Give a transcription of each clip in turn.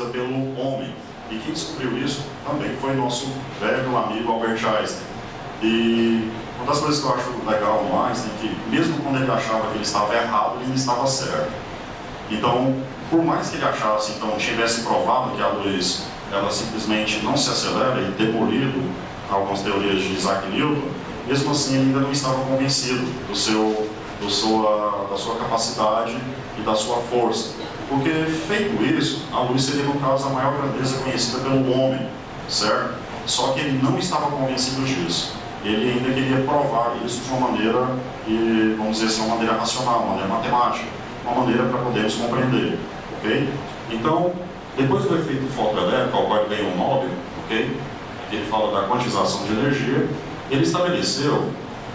estabelecida pelo homem. E quem descobriu isso também foi nosso velho amigo Albert Einstein. E uma das coisas que eu acho legal no Einstein é que, mesmo quando ele achava que ele estava errado, ele ainda estava certo. Então, por mais que ele achasse, então, tivesse provado que a luz ela simplesmente não se acelera e demolido algumas teorias de Isaac Newton, mesmo assim ele ainda não estava convencido da sua capacidade e da sua força. Porque, feito isso, a luz seria, no caso, a maior grandeza conhecida pelo homem, certo? Só que ele não estava convencido disso. Ele ainda queria provar isso de uma maneira, vamos dizer assim, uma maneira racional, uma maneira matemática, uma maneira para podermos compreender, ok? Então, depois do efeito fotoelétrico, ao qual ele ganhou um Nobel, ok? Ele fala da quantização de energia, ele estabeleceu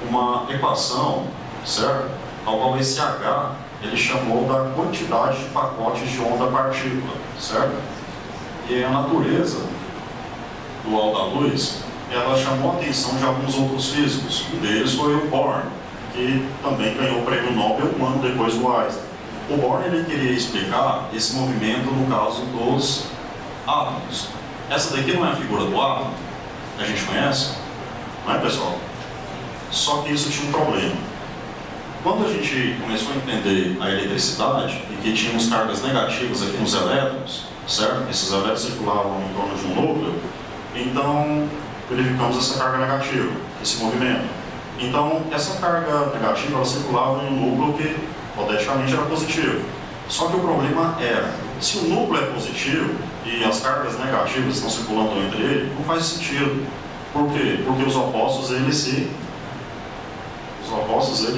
uma equação, certo? Ao qual esse H ele chamou da quantidade de pacotes de onda-partícula, certo? E a natureza dual da luz, ela chamou a atenção de alguns outros físicos. Um deles foi o Bohr, que também ganhou o prêmio Nobel um ano depois do Einstein. O Bohr ele queria explicar esse movimento no caso dos átomos. Essa daqui não é a figura do átomo, que a gente conhece, não é, pessoal? Só que isso tinha um problema. Quando a gente começou a entender a eletricidade e que tínhamos cargas negativas aqui nos elétrons, certo? Esses elétrons circulavam em torno de um núcleo, então verificamos essa carga negativa, esse movimento. Então, essa carga negativa ela circulava em um núcleo que, hipoteticamente, era positivo. Só que o problema era, se o núcleo é positivo e as cargas negativas estão circulando entre ele, não faz sentido. Por quê? Porque os opostos eles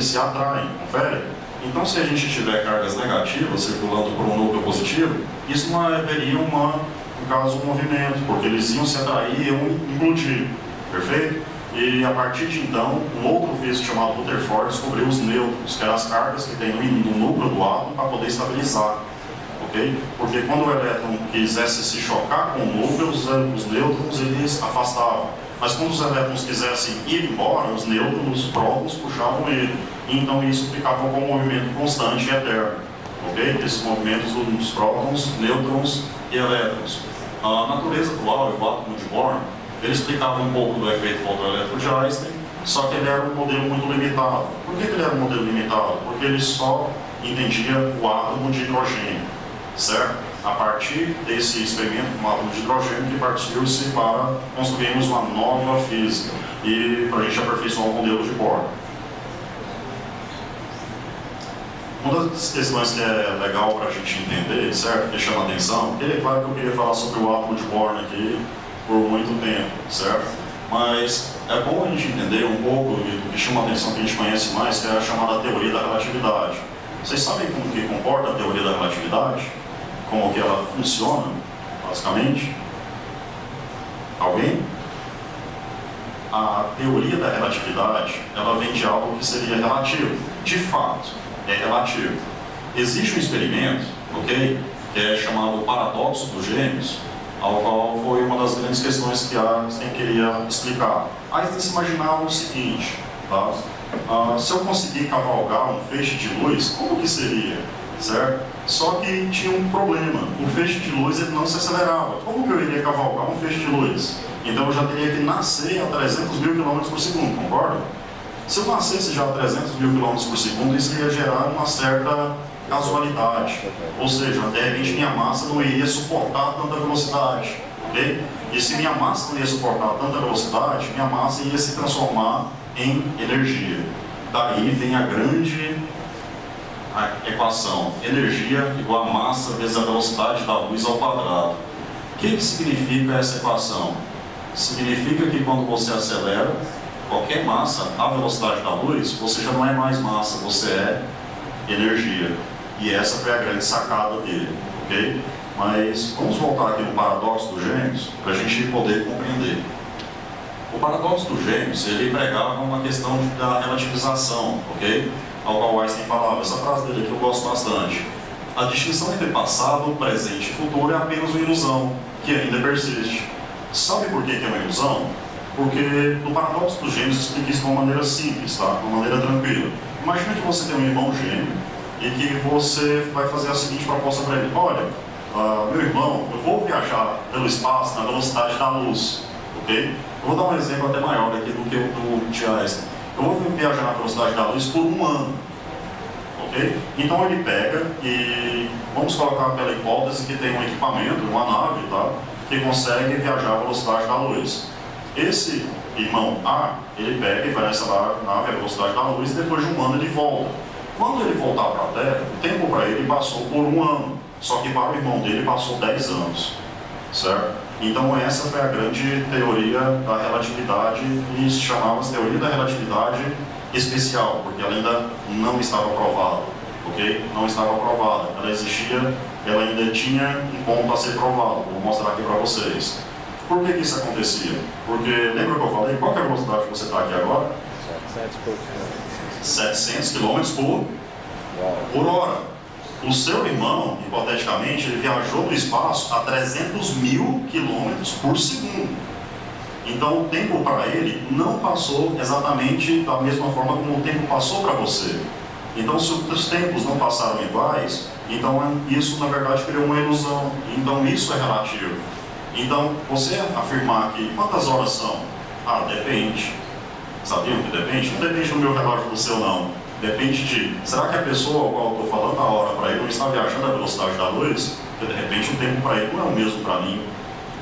se atraem, confere? Então, se a gente tiver cargas negativas circulando por um núcleo positivo, isso não haveria no caso, um movimento, porque eles iam se atrair e iam implodir, perfeito? E a partir de então, um outro físico chamado Rutherford descobriu os nêutrons, que eram as cargas que tem no núcleo do átomo para poder estabilizar, ok? Porque quando o elétron quisesse se chocar com o núcleo, os nêutrons eles afastavam. Mas quando os elétrons quisessem ir embora, os nêutrons, os prótons puxavam ele. E então isso ficava com um movimento constante e eterno, ok? Esses movimentos dos prótons, nêutrons e elétrons. A natureza atual e o átomo de Bohr, ele explicava um pouco do efeito fotoelétrico de Einstein, só que ele era um modelo muito limitado. Por que ele era um modelo limitado? Porque ele só entendia o átomo de hidrogênio, certo? A partir desse experimento com o átomo de hidrogênio que partiu-se para construirmos uma nova física e para a gente aperfeiçoar o modelo de Bohr. Uma das questões que é legal para a gente entender, certo? Deixando a atenção, porque é claro que eu queria falar sobre o átomo de Bohr aqui por muito tempo, certo? Mas é bom a gente entender um pouco do que chama a atenção, que a gente conhece mais, que é a chamada teoria da relatividade. Vocês sabem como que comporta a teoria da relatividade? Como que ela funciona, basicamente? Alguém? A teoria da relatividade, ela vem de algo que seria relativo. De fato, é relativo. Existe um experimento, ok? Que é chamado paradoxo dos gêmeos, ao qual foi uma das grandes questões que Einstein queria explicar. Einstein se imaginava o seguinte, tá? Se eu conseguir cavalgar um feixe de luz, como que seria? Certo? Só que tinha um problema, o feixe de luz ele não se acelerava. Como que eu iria cavalgar um feixe de luz? Então eu já teria que nascer a 300 mil km por segundo, concorda? Se eu nascesse já a 300 mil km por segundo, isso ia gerar uma certa casualidade. Ou seja, de repente minha massa não iria suportar tanta velocidade, ok? E se minha massa não ia suportar tanta velocidade, minha massa ia se transformar em energia. Daí vem a grande equação, energia igual a massa vezes a velocidade da luz ao quadrado. O que significa essa equação? Significa que quando você acelera qualquer massa à velocidade da luz, você já não é mais massa, você é energia. E essa foi a grande sacada dele, ok? Mas vamos voltar aqui no paradoxo dos gêmeos para a gente poder compreender. O paradoxo dos gêmeos, ele pregava uma questão da relativização, ok? Ao qual Einstein falava, essa frase dele aqui eu gosto bastante. A distinção entre passado, presente e futuro é apenas uma ilusão, que ainda persiste. Sabe por que é uma ilusão? Porque no paradoxo dos gêmeos explica isso de uma maneira simples, tá? De uma maneira tranquila. Imagina que você tem um irmão gêmeo e que você vai fazer a seguinte proposta para ele. Olha, meu irmão, eu vou viajar pelo espaço na velocidade da luz, ok? Eu vou dar um exemplo até maior aqui do que o do de Einstein. Eu vou viajar na velocidade da luz por um ano, ok? Então ele pega e vamos colocar aquela hipótese que tem um equipamento, uma nave, tá? Que consegue viajar à velocidade da luz. Esse irmão A, ele pega e vai nessa nave à velocidade da luz e depois de um ano ele volta. Quando ele voltar para a Terra, o tempo para ele passou por um ano, só que para o irmão dele passou 10 anos, certo? Então essa foi a grande teoria da relatividade e se chamava teoria da relatividade especial, porque ela ainda não estava provada, ok? Não estava provada, ela existia, ela ainda tinha um ponto a ser provado, vou mostrar aqui para vocês. Por que isso acontecia? Porque, lembra que eu falei, qual que é a velocidade que você está aqui agora? 700 km por hora. O seu irmão, hipoteticamente, ele viajou no espaço a 300 mil km por segundo. Então o tempo para ele não passou exatamente da mesma forma como o tempo passou para você. Então se os tempos não passaram iguais, então isso na verdade criou uma ilusão. Então isso é relativo. Então você afirmar que quantas horas são? Ah, depende. Sabiam que depende? Não depende do meu relógio do seu não. Depende de, será que a pessoa ao qual eu estou falando a hora para ele não está viajando à velocidade da luz? Porque de repente o tempo para ele não é o mesmo para mim.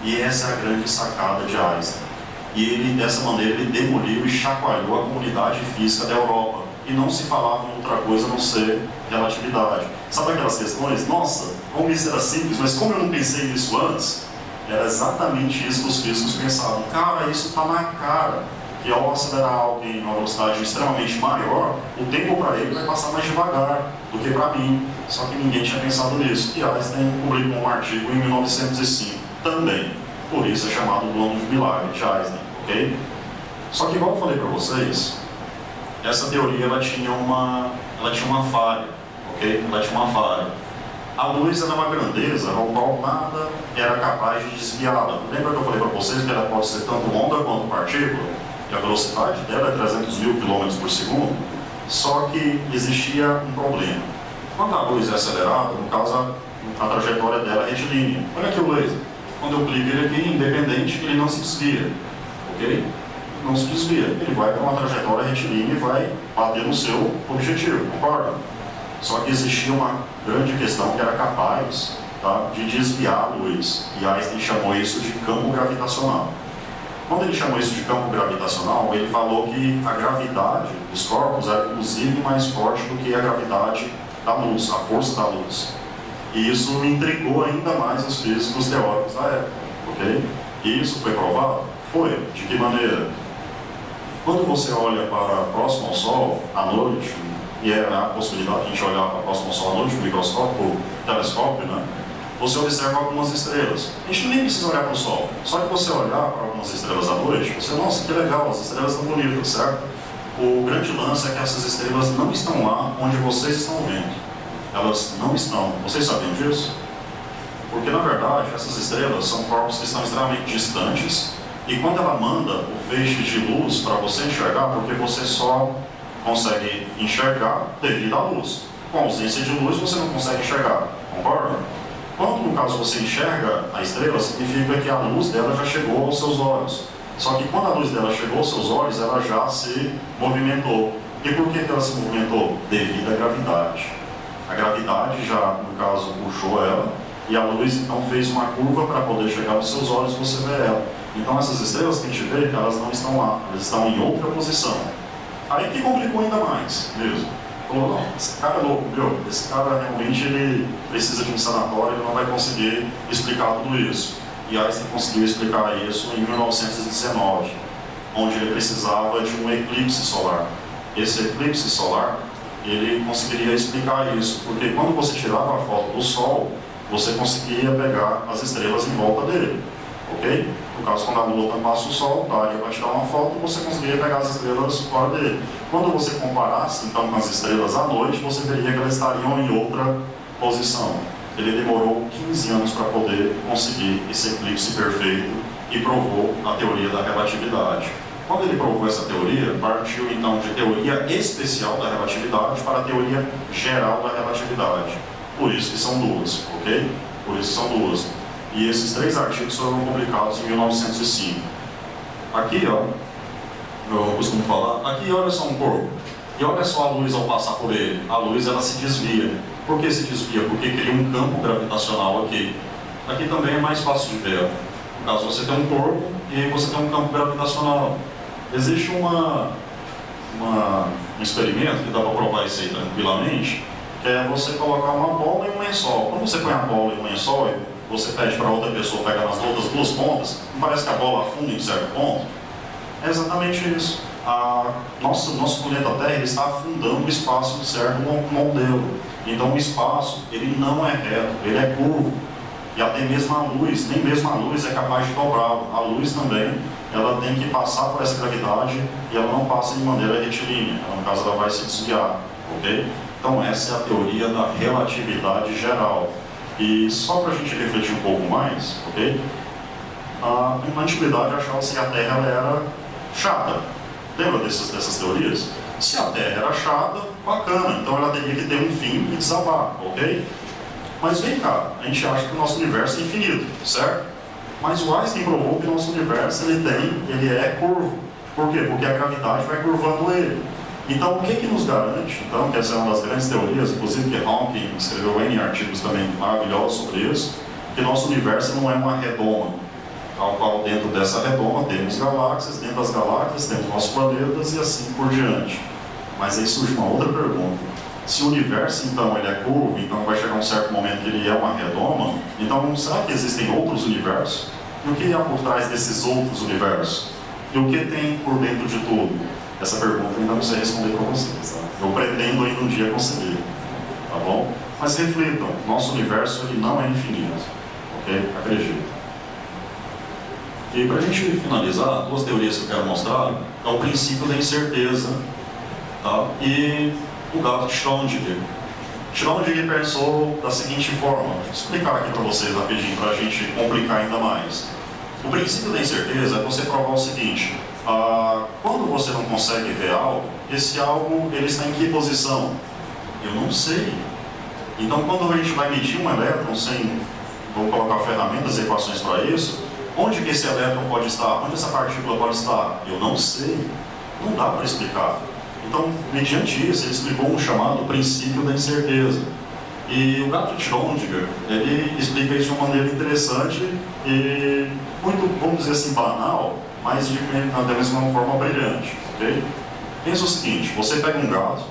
E essa é a grande sacada de Einstein. E ele, dessa maneira, ele demoliu e chacoalhou a comunidade física da Europa. E não se falava em outra coisa a não ser relatividade. Sabe aquelas questões? Nossa, como isso era simples, mas como eu não pensei nisso antes? Era exatamente isso que os físicos pensavam. Cara, isso está na cara. Que ao acelerar alguém a uma velocidade extremamente maior, o tempo para ele vai passar mais devagar do que para mim. Só que ninguém tinha pensado nisso. E Einstein publicou um artigo em 1905 também. Por isso é chamado do ano de milagre de Einstein, ok? Só que igual eu falei para vocês, essa teoria ela tinha uma falha, ok? Ela tinha uma falha. A luz era uma grandeza ao qual nada era capaz de desviá-la. Lembra que eu falei para vocês que ela pode ser tanto onda quanto partícula? E a velocidade dela é 300 mil km por segundo, só que existia um problema. Quando a luz é acelerada, no caso a trajetória dela é retilínea. Olha aqui o laser. Quando eu clico ele aqui, independente, ele não se desvia, ok? Não se desvia. Ele vai para uma trajetória retilínea e vai bater no seu objetivo, concorda? Só que existia uma grande questão que era capaz, tá, de desviar a luz. E Einstein chamou isso de campo gravitacional. Quando ele chamou isso de campo gravitacional, ele falou que a gravidade dos corpos era inclusive mais forte do que a gravidade da luz, a força da luz. E isso intrigou ainda mais os físicos teóricos da época, ok? E isso foi provado? Foi. De que maneira? Quando você olha para próximo ao Sol, à noite, e é a possibilidade de a gente olhar para próximo ao Sol à noite, no microscópio, telescópio, né? Você observa algumas estrelas. A gente nem precisa olhar para o Sol. Só que você olhar para algumas estrelas à noite, você, nossa, que legal, as estrelas estão bonitas, certo? O grande lance é que essas estrelas não estão lá onde vocês estão vendo. Elas não estão. Vocês sabiam disso? Porque, na verdade, essas estrelas são corpos que estão extremamente distantes e quando ela manda o feixe de luz para você enxergar, porque você só consegue enxergar devido à luz. Com a ausência de luz, você não consegue enxergar. Concorda? Quando, no caso, você enxerga a estrela, significa que a luz dela já chegou aos seus olhos. Só que quando a luz dela chegou aos seus olhos, ela já se movimentou. E por que ela se movimentou? Devido à gravidade. A gravidade já, no caso, puxou ela, e a luz então fez uma curva para poder chegar aos seus olhos e você vê ela. Então essas estrelas que a gente vê, elas não estão lá, elas estão em outra posição. Aí que complicou ainda mais, mesmo. Falou, não, esse cara é louco, viu? Esse cara realmente ele precisa de um sanatório, ele não vai conseguir explicar tudo isso. E Einstein conseguiu explicar isso em 1919, onde ele precisava de um eclipse solar. Esse eclipse solar, ele conseguiria explicar isso, porque quando você tirava a foto do Sol, você conseguia pegar as estrelas em volta dele, ok? No caso, quando a Lua tampasse o Sol, daria para tirar uma foto e você conseguiria pegar as estrelas fora dele. Quando você comparasse, então, com as estrelas à noite, você veria que elas estariam em outra posição. Ele demorou 15 anos para poder conseguir esse eclipse perfeito e provou a teoria da relatividade. Quando ele provou essa teoria, partiu então de teoria especial da relatividade para a teoria geral da relatividade. Por isso que são duas, ok? por isso são duas. E esses 3 artigos foram publicados em 1905. Aqui, ó, eu costumo falar, aqui olha só um corpo. E olha só a luz ao passar por ele. A luz, ela se desvia. Por que se desvia? Porque cria um campo gravitacional aqui. Aqui também é mais fácil de ver. No caso, você tem um corpo e aí você tem um campo gravitacional. Existe um experimento que dá para provar isso aí tranquilamente, que é você colocar uma bola e um lençol. Quando você põe a bola e um lençol, você pede para outra pessoa pegar nas outras 2 pontas, não parece que a bola afunda em certo ponto? É exatamente isso. Nosso planeta Terra, ele está afundando o espaço em certo modelo. Então o espaço, ele não é reto, ele é curvo. E até mesmo a luz, nem mesmo a luz é capaz de dobrá-lo. A luz também, ela tem que passar por essa gravidade e ela não passa de maneira retilínea. No caso, ela vai se desviar, ok? Então essa é a teoria da relatividade geral. E só para a gente refletir um pouco mais, ok? Na antiguidade achava-se que a Terra ela era chata. Lembra dessas teorias? Se a Terra era chata, bacana, então ela teria que ter um fim e desabar, ok? Mas vem cá, a gente acha que o nosso universo é infinito, certo? Mas o Einstein provou que o nosso universo ele é curvo. Por quê? Porque a gravidade vai curvando ele. Então, o que nos garante? Então, que essa é uma das grandes teorias, inclusive que Hawking escreveu N artigos também maravilhosos sobre isso, que nosso universo não é uma redoma, ao qual dentro dessa redoma temos galáxias, dentro das galáxias temos nossos planetas e assim por diante. Mas aí surge uma outra pergunta. Se o universo, então, ele é curvo, então vai chegar um certo momento que ele é uma redoma, então será que existem outros universos? E o que há por trás desses outros universos? E o que tem por dentro de tudo? Essa pergunta ainda não sei responder para vocês, tá? Eu pretendo ainda um dia conseguir, tá bom? Mas reflitam, nosso universo ele não é infinito, ok? Acredito. E para a gente finalizar, 2 teorias que eu quero mostrar é o princípio da incerteza, tá? E o gato de Schrödinger. Schrödinger pensou da seguinte forma, vou explicar aqui para vocês rapidinho, para a gente complicar ainda mais. O princípio da incerteza é você provar o seguinte, quando você não consegue ver algo, esse algo ele está em que posição? Eu não sei. Então quando a gente vai medir um elétron sem, vou colocar ferramentas e equações para isso, onde que esse elétron pode estar? Onde essa partícula pode estar? Eu não sei. Não dá para explicar. Então, mediante isso, ele explicou um chamado princípio da incerteza. E o gato de Schrödinger, ele explica isso de uma maneira interessante e muito, vamos dizer assim, banal, mas da mesma forma brilhante, ok? Pensa o seguinte, você pega um gato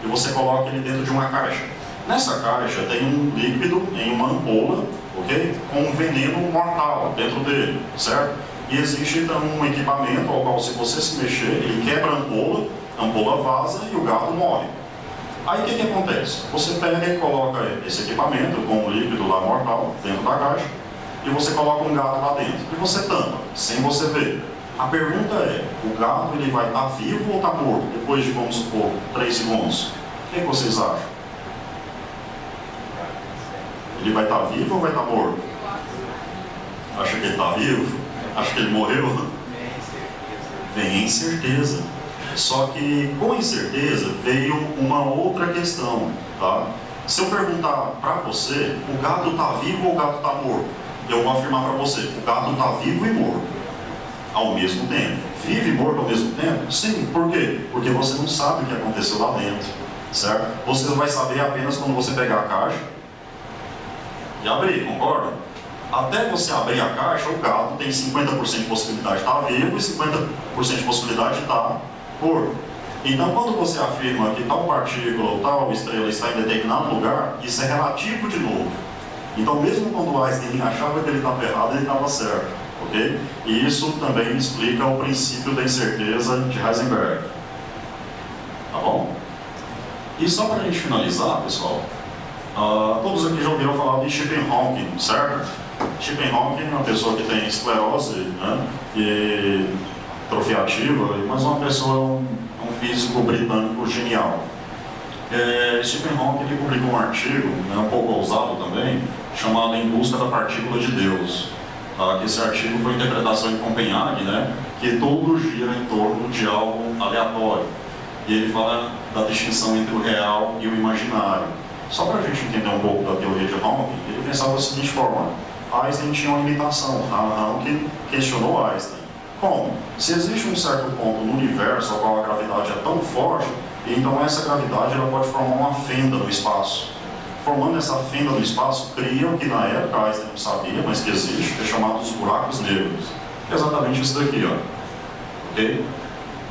e você coloca ele dentro de uma caixa. Nessa caixa tem um líquido em uma ampola, ok? Com um veneno mortal dentro dele, certo? E existe então um equipamento ao qual, se você se mexer, ele quebra a ampola vaza e o gato morre. Aí o que acontece? Você pega e coloca esse equipamento com um líquido lá mortal dentro da caixa e você coloca um gato lá dentro e você tampa, sem você ver. A pergunta é, o gato ele vai estar vivo ou está morto depois de, vamos supor, 3 segundos? O que vocês acham? Ele vai estar vivo ou vai estar morto? Acha que ele está vivo? Acha que ele morreu? Vem incerteza. Só que com incerteza veio uma outra questão, tá? Se eu perguntar para você, o gato está vivo ou o gato está morto? Eu vou afirmar para você, o gato está vivo e morto ao mesmo tempo. Vive e morto ao mesmo tempo? Sim, por quê? Porque você não sabe o que aconteceu lá dentro, certo? Você vai saber apenas quando você pegar a caixa e abrir, concorda? Até você abrir a caixa, o gato tem 50% de possibilidade de estar vivo e 50% de possibilidade de estar morto. Então, quando você afirma que tal partícula ou tal estrela está em determinado lugar, isso é relativo de novo. Então, mesmo quando Einstein achava que ele estava errado, ele estava certo, ok? E isso também explica o princípio da incerteza de Heisenberg. Tá bom? E só para a gente finalizar, pessoal, todos aqui já ouviram falar de Stephen Hawking, certo? Stephen Hawking é uma pessoa que tem esclerose, né? E atrofia ativa, mas uma pessoa, um físico britânico genial. Stephen Hawking ele publicou um artigo, né, um pouco ousado também, chamado Em Busca da Partícula de Deus. Que esse artigo foi a interpretação de Copenhague, né, que tudo gira em torno de algo aleatório. E ele fala da distinção entre o real e o imaginário. Só para a gente entender um pouco da teoria de Hawking, ele pensava da seguinte forma: Einstein tinha uma limitação. Hawking questionou Einstein. Como? Se existe um certo ponto no universo ao qual a gravidade é tão forte, então essa gravidade ela pode formar uma fenda no espaço. Formando essa fenda no espaço, cria o que na época Einstein não sabia, mas que existe, que é chamado os buracos negros. Exatamente isso daqui, ó. Ok?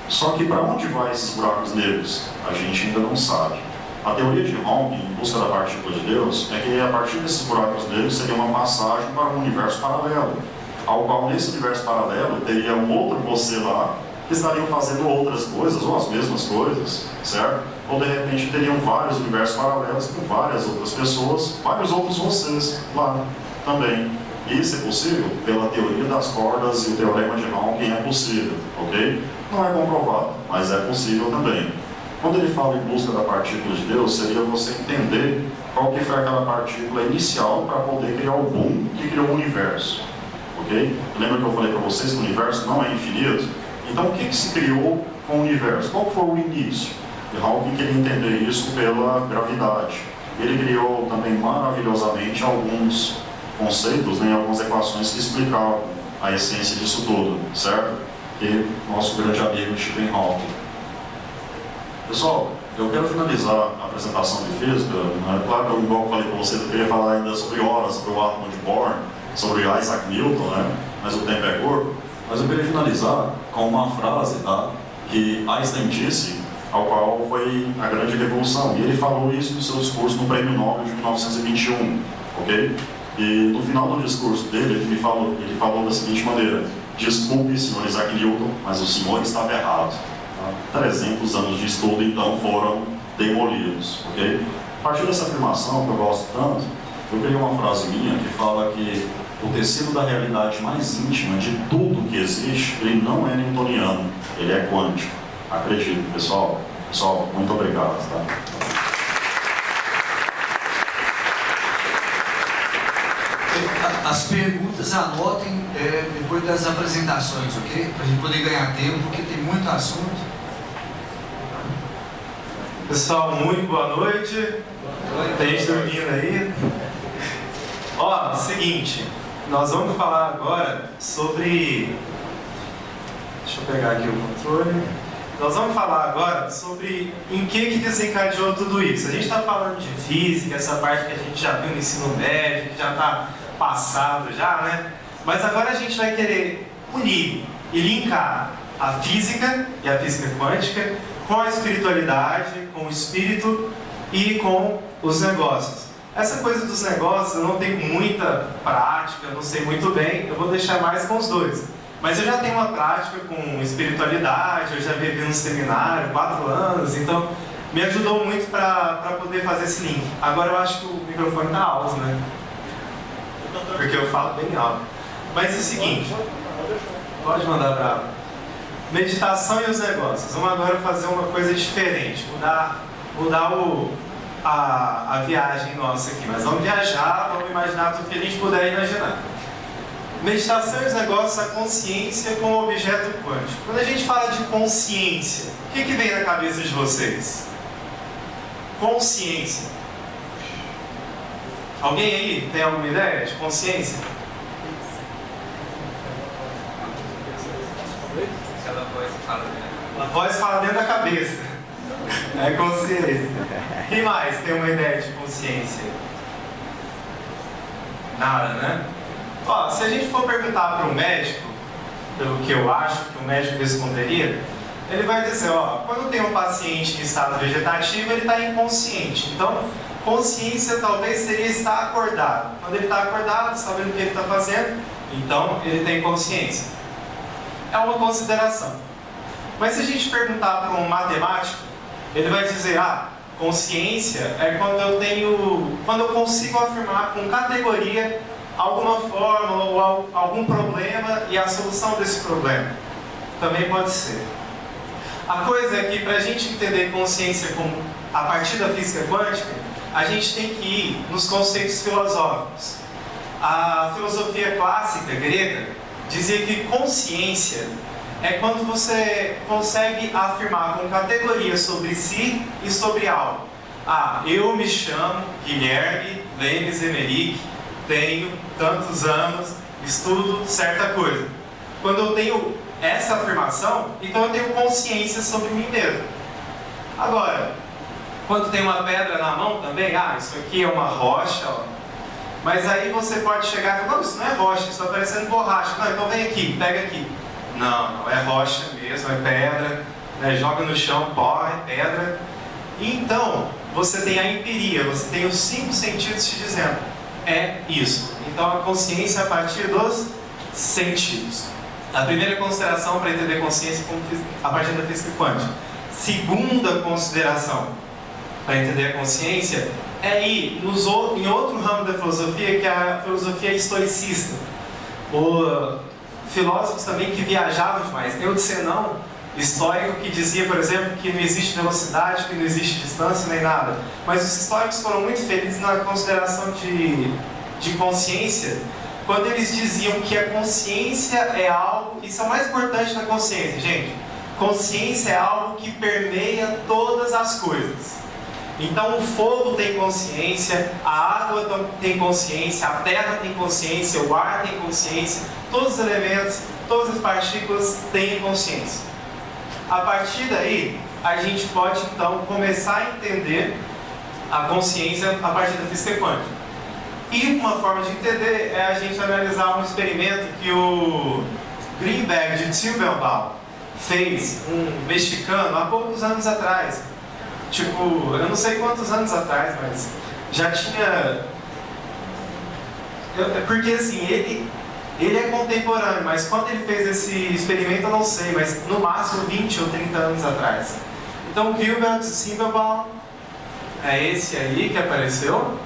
Só que para onde vai esses buracos negros? A gente ainda não sabe. A teoria de Hawking, em busca da partícula de Deus, é que a partir desses buracos negros seria uma passagem para um universo paralelo, ao qual nesse universo paralelo teria um outro você lá, que estariam fazendo outras coisas, ou as mesmas coisas, certo? Ou de repente teriam vários universos paralelos com várias outras pessoas, vários outros vocês lá também. Isso é possível? Pela teoria das cordas e o teorema de Hawking é possível, ok? Não é comprovado, mas é possível também. Quando ele fala em busca da partícula de Deus, seria você entender qual que foi aquela partícula inicial para poder criar o boom que criou o universo, ok? Lembra que eu falei para vocês que o universo não é infinito? Então, o que se criou com o universo? Qual foi o início? E Hawking queria entender isso pela gravidade. Ele criou também maravilhosamente alguns conceitos, né, algumas equações que explicavam a essência disso tudo, certo? Que nosso grande amigo Stephen Hawking. Pessoal, eu quero finalizar a apresentação de física. Claro que eu, igual eu falei para vocês, eu queria falar ainda sobre horas, sobre o átomo de Bohr, sobre Isaac Newton, né? Mas o tempo é curto. Mas eu queria finalizar com uma frase, tá? Que Einstein disse, ao qual foi a grande revolução. E ele falou isso no seu discurso no Prêmio Nobel de 1921, ok? E no final do discurso dele, ele falou da seguinte maneira: desculpe, senhor Isaac Newton, mas o senhor estava errado. 300 anos de estudo, então, foram demolidos, ok? A partir dessa afirmação, que eu gosto tanto, eu criei uma frase minha que fala que o tecido da realidade mais íntima de tudo que existe, ele não é newtoniano, ele é quântico. Acredito, pessoal. Pessoal, muito obrigado, tá? As perguntas anotem depois das apresentações, ok? Para a gente poder ganhar tempo, porque tem muito assunto. Pessoal, muito boa noite. Tem gente dormindo aí. Ó, seguinte, nós vamos falar agora sobre... Deixa eu pegar aqui o controle. Nós vamos falar agora sobre em que desencadeou tudo isso. A gente está falando de física, essa parte que a gente já viu no ensino médio, que já está passado já, né? Mas agora a gente vai querer unir e linkar a física e a física quântica com a espiritualidade, com o espírito e com os negócios. Essa coisa dos negócios eu não tenho muita prática, eu não sei muito bem, eu vou deixar mais com os dois. Mas eu já tenho uma prática com espiritualidade, eu já vivi num seminário, 4 anos, então me ajudou muito para poder fazer esse link. Agora eu acho que o microfone está alto, né? Porque eu falo bem alto. Mas é o seguinte, pode mandar para meditação e os negócios. Vamos agora fazer uma coisa diferente, mudar a viagem nossa aqui. Mas vamos viajar, vamos imaginar tudo que a gente puder imaginar. Meditação e os negócios, a consciência como objeto quântico. Quando a gente fala de consciência, o que vem na cabeça de vocês? Consciência. Alguém aí tem alguma ideia de consciência? A voz fala dentro da cabeça. É consciência. Quem mais tem uma ideia de consciência? Nada, né? Ó, se a gente for perguntar para um médico, pelo que eu acho que o médico responderia, ele vai dizer, ó, quando tem um paciente em estado vegetativo, ele está inconsciente. Então, consciência talvez seria estar acordado. Quando ele está acordado, sabendo o que ele está fazendo, então ele tem consciência. É uma consideração. Mas se a gente perguntar para um matemático, ele vai dizer, consciência é quando eu consigo afirmar com categoria alguma fórmula ou algum problema e a solução desse problema. Também pode ser. A coisa é que para a gente entender consciência a partir da física quântica, a gente tem que ir nos conceitos filosóficos. A filosofia clássica grega dizia que consciência é quando você consegue afirmar com categoria sobre si e sobre algo. Ah, eu me chamo Guilherme Lemes Emerick, tenho tantos anos, estudo certa coisa. Quando eu tenho essa afirmação, então eu tenho consciência sobre mim mesmo. Agora, quando tem uma pedra na mão também, ah, isso aqui é uma rocha, ó. Mas aí você pode chegar e falar, não, isso não é rocha, isso está parecendo borracha. Não, então vem aqui, pega aqui. Não, é rocha mesmo, é pedra, né? Joga no chão, pó, é pedra. Então, você tem a empiria, você tem os 5 sentidos te dizendo, é isso. Então a consciência é a partir dos sentidos. A primeira consideração para entender consciência a partir da física quântica. Segunda consideração para entender a consciência é ir em outro ramo da filosofia, que é a filosofia estoicista. Filósofos também que viajavam demais. Tem o de Zenão, histórico, que dizia, por exemplo, que não existe velocidade, que não existe distância nem nada. Mas os históricos foram muito felizes na consideração de consciência, quando eles diziam que a consciência é algo, isso é o mais importante da consciência, gente. Consciência é algo que permeia todas as coisas. Então o fogo tem consciência, a água tem consciência, a terra tem consciência, o ar tem consciência, todos os elementos, todas as partículas têm consciência. A partir daí, a gente pode então começar a entender a consciência a partir da física quântica. E uma forma de entender é a gente analisar um experimento que o Greenberg de Tilbenbaum fez, um mexicano, há poucos anos atrás. Tipo, eu não sei quantos anos atrás, mas já tinha... Porque assim, ele é contemporâneo, mas quando ele fez esse experimento eu não sei, mas no máximo 20 ou 30 anos atrás. Então o Gilbert Simmelbaum é esse aí que apareceu.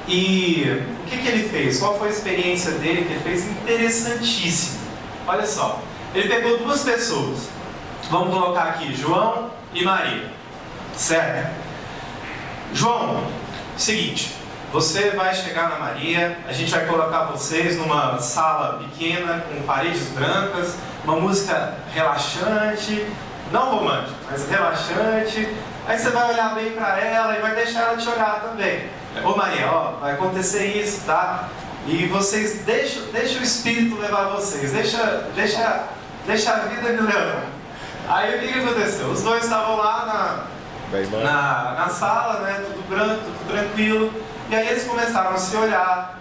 E o que ele fez? Qual foi a experiência dele que ele fez? Interessantíssimo. Olha só, ele pegou 2 pessoas. Vamos colocar aqui, João e Maria. Certo? João, seguinte, você vai chegar na Maria, a gente vai colocar vocês numa sala pequena, com paredes brancas, uma música relaxante, não romântica, mas relaxante. Aí você vai olhar bem para ela e vai deixar ela te olhar também. Ô Maria, ó, vai acontecer isso, tá? E vocês deixam o espírito levar vocês, deixa a vida me levar. Aí o que aconteceu? Os 2 estavam lá na sala, né? Tudo branco, tudo tranquilo. E aí eles começaram a se olhar,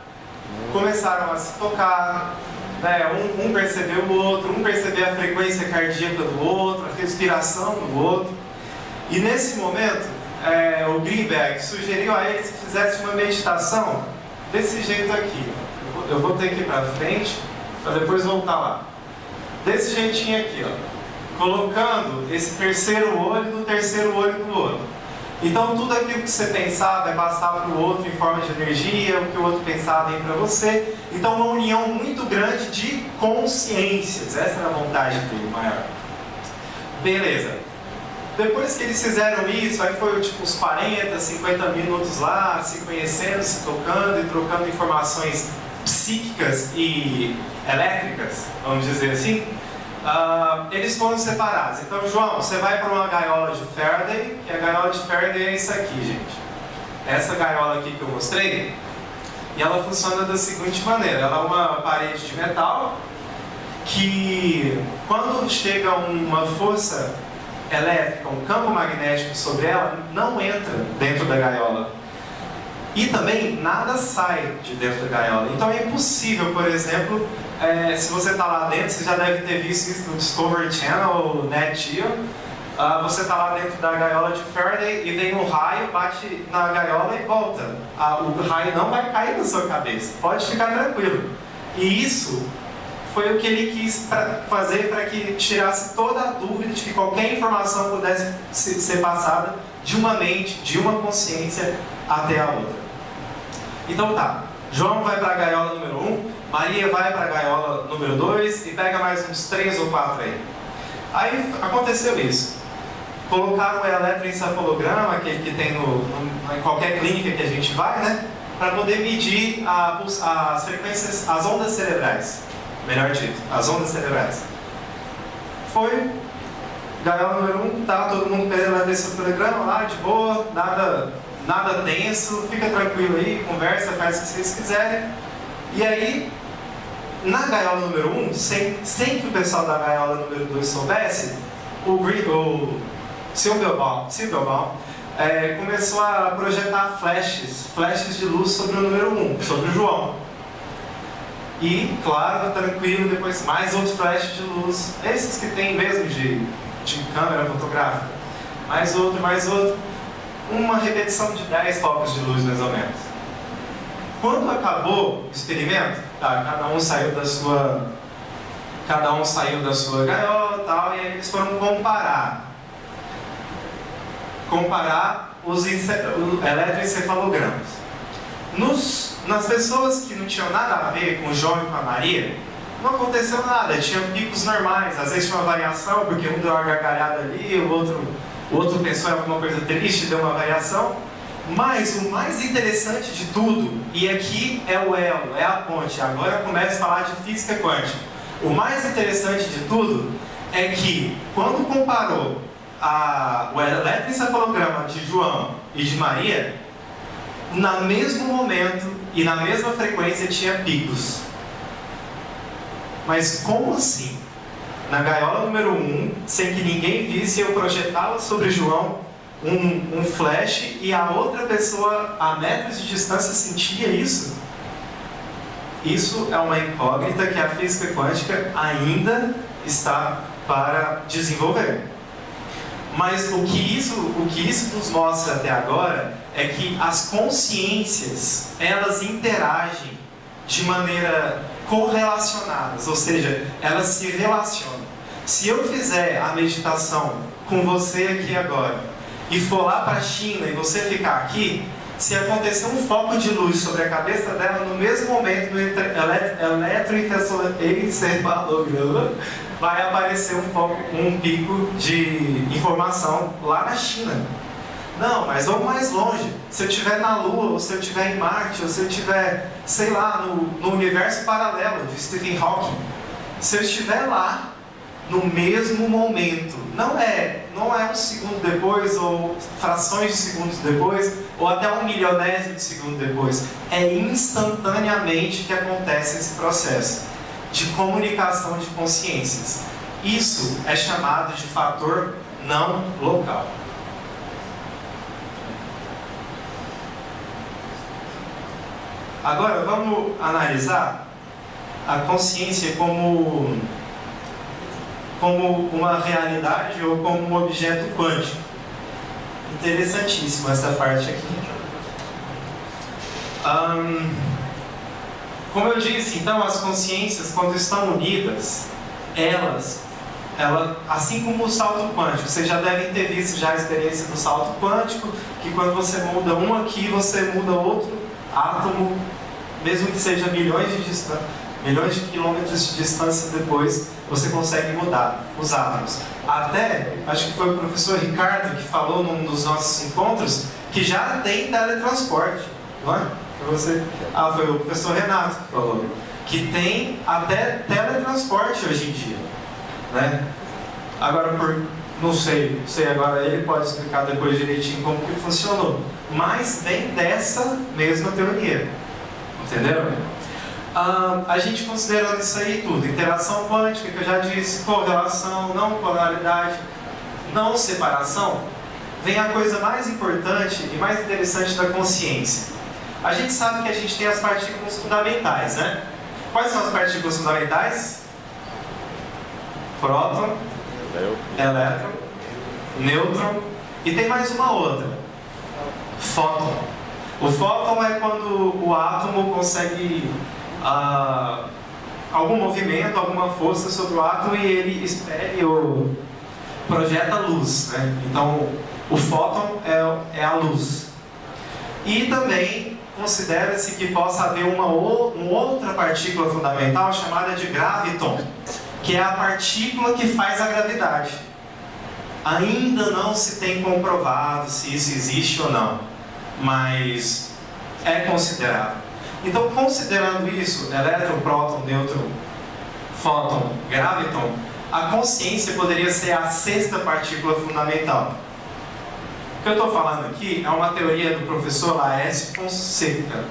começaram a se tocar, né? Um percebeu o outro, um percebeu a frequência cardíaca do outro, a respiração do outro. E nesse momento, o Greenberg sugeriu a eles que fizessem uma meditação desse jeito aqui. Eu vou ter que ir para frente para depois voltar lá. Desse jeitinho aqui, ó. Colocando esse terceiro olho no terceiro olho do outro. Então tudo aquilo que você pensar vai passar para o outro em forma de energia, o que o outro pensar vem para você. Então uma união muito grande de consciências. Essa era a vontade dele maior. Beleza. Depois que eles fizeram isso, aí foi tipo uns 40, 50 minutos lá, se conhecendo, se tocando e trocando informações psíquicas e elétricas, vamos dizer assim. Eles foram separados. Então, João, você vai para uma gaiola de Faraday, e a gaiola de Faraday é isso aqui, gente. Essa gaiola aqui que eu mostrei, e ela funciona da seguinte maneira. Ela é uma parede de metal, que quando chega uma força elétrica, um campo magnético sobre ela, não entra dentro da gaiola. E também nada sai de dentro da gaiola. Então é impossível, por exemplo, se você está lá dentro, você já deve ter visto isso no Discovery Channel ou Nat Geo. Você está lá dentro da gaiola de Faraday e vem um raio, bate na gaiola e volta. O raio não vai cair na sua cabeça, pode ficar tranquilo. E isso foi o que ele quis fazer para que tirasse toda a dúvida de que qualquer informação pudesse ser passada de uma mente, de uma consciência até a outra. Então tá, João vai para a gaiola número 1, Maria vai para a gaiola número 2 e pega mais uns 3 ou 4 aí. Aí aconteceu isso. Colocaram o eletroencefalograma, aquele que tem em qualquer clínica que a gente vai, né? Para poder medir as frequências, as ondas cerebrais. Melhor dito, as ondas cerebrais. Foi Gaiola número 1, tá todo mundo pegando esse programa lá, de boa, nada tenso, fica tranquilo aí, conversa, faz o que vocês quiserem. E aí, na gaiola número 1, sem que o pessoal da gaiola número 2 soubesse, o Silberbaum começou a projetar flashes de luz sobre o número 1, sobre o João. E, claro, tranquilo, depois mais outro flash de luz, esses que tem mesmo de câmera fotográfica, mais outro, uma repetição de 10 focos de luz mais ou menos. Quando acabou o experimento, tá, cada um saiu da sua gaiola e tal, e aí eles foram comparar os eletroencefalogramas. Nas pessoas que não tinham nada a ver com o João e com a Maria, não aconteceu nada, tinham picos normais, às vezes tinha uma variação, porque um deu uma gargalhada ali, o outro pensou em alguma coisa triste, deu uma variação. Mas o mais interessante de tudo, e aqui é o elo, é a ponte, agora começa a falar de física quântica. O mais interessante de tudo é que, quando comparou o eletroencefalograma de João e de Maria, no mesmo momento e na mesma frequência tinha picos. Mas como assim? Na gaiola número 1, sem que ninguém visse, eu projetava sobre João um flash e a outra pessoa a metros de distância sentia isso? Isso é uma incógnita que a física quântica ainda está para desenvolver. Mas o que isso nos mostra até agora é que as consciências, elas interagem de maneira correlacionadas, ou seja, elas se relacionam. Se eu fizer a meditação com você aqui agora e for lá para a China e você ficar aqui, se acontecer um foco de luz sobre a cabeça dela, no mesmo momento no eletroencefalograma vai aparecer um pico de informação lá na China. Não, mas vamos mais longe. Se eu estiver na Lua, ou se eu estiver em Marte, ou se eu estiver, sei lá, no universo paralelo de Stephen Hawking, se eu estiver lá, no mesmo momento, não é um segundo depois, ou frações de segundos depois, ou até 1/1000º de segundo depois, é instantaneamente que acontece esse processo de comunicação de consciências. Isso é chamado de fator não local. Agora vamos analisar a consciência como uma realidade ou como um objeto quântico. Interessantíssima essa parte aqui. Como eu disse, então, as consciências, quando estão unidas, elas, assim como o salto quântico, vocês já devem ter visto já a experiência do salto quântico, que quando você muda um aqui, você muda outro átomo, mesmo que seja milhões de quilômetros de distância depois, você consegue mudar os átomos. Até, acho que foi o professor Ricardo que falou num dos nossos encontros, que já tem teletransporte, não é? Foi o professor Renato que falou, que tem até teletransporte hoje em dia, né? Agora, não sei agora, ele pode explicar depois direitinho como que funcionou, mas vem dessa mesma teoria, entendeu? A gente considerando isso aí tudo, interação quântica, que eu já disse, correlação, não polaridade, não separação, vem a coisa mais importante e mais interessante da consciência. A gente sabe que a gente tem as partículas fundamentais, né? Quais são as partículas fundamentais? Próton, elétron, nêutron e tem mais uma outra, fóton. O fóton é quando o átomo consegue algum movimento, alguma força sobre o átomo e ele espelha ou projeta luz, né? Então o fóton é a luz. E também considera-se que possa haver uma outra partícula fundamental chamada de graviton, que é a partícula que faz a gravidade. Ainda não se tem comprovado se isso existe ou não, mas é considerado. Então, considerando isso, elétron, próton, nêutron, fóton, graviton, a consciência poderia ser a sexta partícula fundamental. O que eu estou falando aqui é uma teoria do professor Laércio Fonseca.